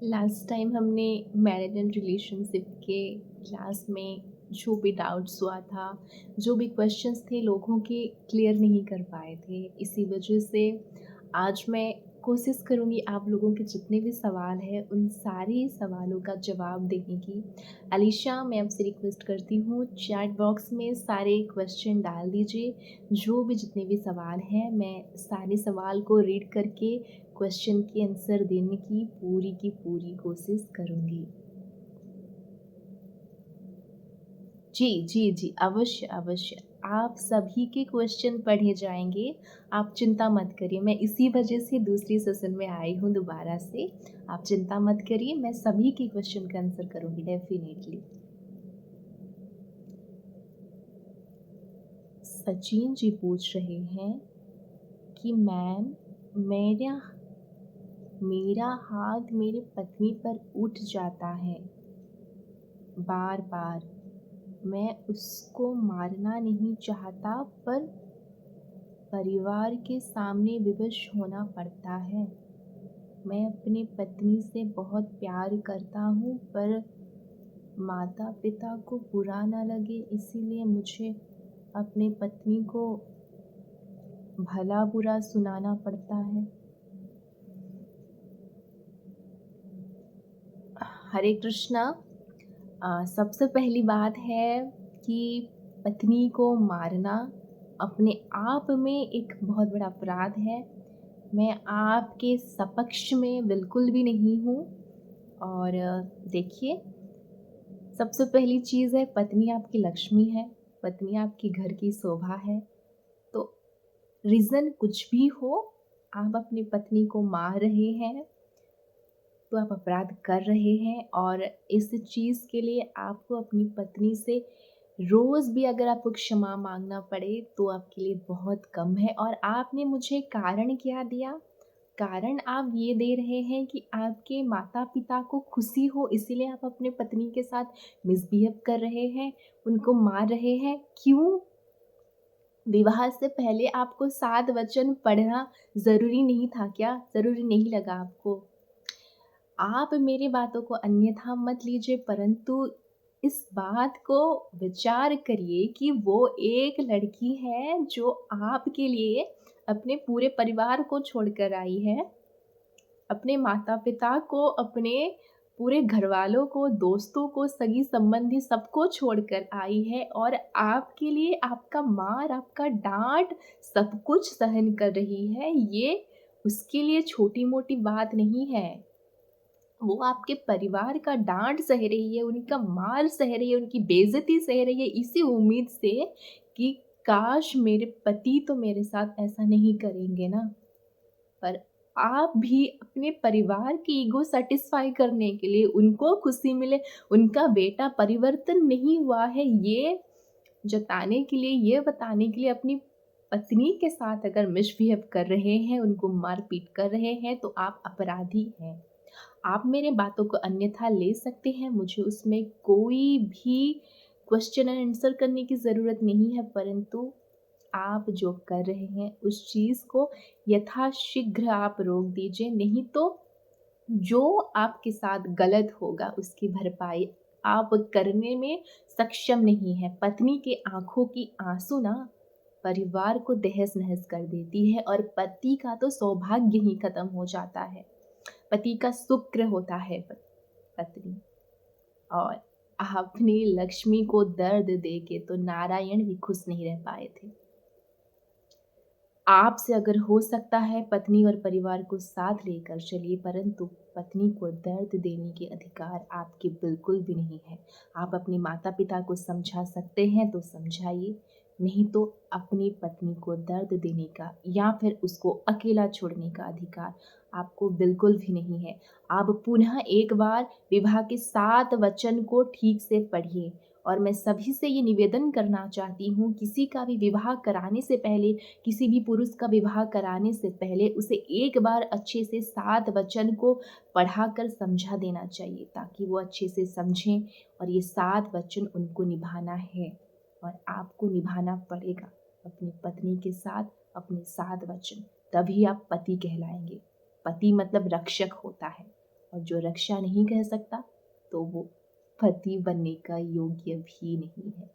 Last time हमने marriage and relationship के class में जो भी डाउट्स हुआ था, जो भी क्वेश्चंस थे लोगों के क्लियर नहीं कर पाए थे। इसी वजह से आज मैं कोशिश करूँगी आप लोगों के जितने भी सवाल हैं उन सारे सवालों का जवाब देने की। अलीशा, मैं आपसे रिक्वेस्ट करती हूँ चैट बॉक्स में सारे क्वेश्चन डाल दीजिए। जो भी जितने भी सवाल हैं मैं सारे सवाल को रीड करके क्वेश्चन के आंसर देने की पूरी कोशिश करूँगी। जी, जी, जी, अवश्य, अवश्य। आप सभी के क्वेश्चन पढ़े जाएँगे, आप चिंता मत करिए। मैं इसी वजह से दूसरी सेशन में आई हूँ दोबारा से। आप चिंता मत करिए, मैं सभी के क्वेश्चन का आंसर करूँगी डेफ़िनेटली। सचिन जी पूछ रहे हैं कि मैम, मेरा मेरा हाथ मेरी पत्नी पर उठ जाता है बार-बार। मैं उसको मारना नहीं चाहता पर परिवार के सामने विवश होना पड़ता है। मैं अपनी पत्नी से बहुत प्यार करता हूँ पर माता-पिता को बुरा ना लगे इसीलिए मुझे अपनी पत्नी को भला-बुरा सुनाना पड़ता है। हरे कृष्णा। सबसे पहली बात है कि पत्नी को मारना अपने आप में एक बहुत बड़ा अपराध है। मैं आपके सपक्ष में बिल्कुल भी नहीं हूँ। और देखिए, सबसे पहली चीज़ है पत्नी आपकी लक्ष्मी है, पत्नी आपकी घर की शोभा है। तो रीज़न कुछ भी हो, आप अपनी पत्नी को मार रहे हैं तो आप अपराध कर रहे हैं और इस चीज़ के लिए आपको अपनी पत्नी से रोज़ भी अगर आपको क्षमा माँगना पड़े तो आपके लिए बहुत कम है। और आपने मुझे कारण क्या दिया? कारण आप ये दे रहे हैं कि आपके माता-पिता को खुशी हो इसीलिए आप अपने पत्नी के साथ मिसबिहेव कर रहे हैं, उनको मार रहे हैं। क्यों? विवाह से पहले आपको 7 वचन पढ़ना ज़रूरी नहीं था क्या? ज़रूरी नहीं लगा आपको? आप मेरी बातों को अन्यथा मत लीजिए परंतु इस बात को विचार करिए कि वो एक लड़की है जो आपके लिए अपने पूरे परिवार को छोड़कर आई है, अपने माता-पिता को, अपने पूरे घरवालों को, दोस्तों को, सगी-संबंधी सबको छोड़कर आई है और आपके लिए आपका मार, आपका डाँट सब कुछ सहन कर रही है। ये उसके लिए छोटी-मोटी बात नहीं है। वो आपके परिवार का डाँट सह रही है, उनका मार सह रही है, उनकी बेइज़्ज़ती सह रही है इसी उम्मीद से कि काश मेरे पति तो मेरे साथ ऐसा नहीं करेंगे ना। पर आप भी अपने परिवार की ईगो सैटिस्फाई करने के लिए, उनको खुशी मिले, उनका बेटा परिवर्तन नहीं हुआ है ये जताने के लिए, ये बताने के लिए अपनी पत्नी के साथ अगर मिसबिहेव कर रहे हैं, उनको मार-पीट कर रहे हैं तो आप अपराधी हैं। आप मेरे बातों को अन्यथा ले सकते हैं, मुझे उसमें कोई भी क्वेश्चन एंड आंसर करने की ज़रूरत नहीं है, परंतु आप जो कर रहे हैं उस चीज़ को यथाशीघ्र आप रोक दीजिए, नहीं तो जो आपके साथ गलत होगा उसकी भरपाई आप करने में सक्षम नहीं हैं। पत्नी के आँखों की आँसू ना परिवार को तहस-नहस कर देती है और पति का तो सौभाग्य ही खत्म हो जाता है। पति का शुक्र होता है पत्नी। और आपने लक्ष्मी को दर्द देके तो नारायण भी खुश नहीं रह पाए थे। आपसे अगर हो सकता है पत्नी और परिवार को साथ लेकर चलिए, परंतु पत्नी को दर्द देने के अधिकार आपके बिल्कुल भी नहीं है। आप अपने माता-पिता को समझा सकते हैं तो समझाइए, नहीं तो अपनी पत्नी को दर्द देने का या फिर उसको अकेला छोड़ने का अधिकार आपको बिल्कुल भी नहीं है। आप पुनः एक बार विवाह के 7 वचन को ठीक से पढ़िए और मैं सभी से ये निवेदन करना चाहती हूँ, किसी का भी विवाह कराने से पहले, किसी भी पुरुष का विवाह कराने से पहले उसे एक बार अच्छे से 7 वचन को पढ़ाकर समझा देना चाहिए ताकि वो अच्छे से समझें और ये 7 वचन उनको निभाना है और आपको निभाना पड़ेगा अपनी पत्नी के साथ अपने 7 वचन, तभी आप पति कहलाएँगे। पति मतलब रक्षक होता है। और जो रक्षा नहीं कर सकता तो वो पति बनने का योग्य भी नहीं है।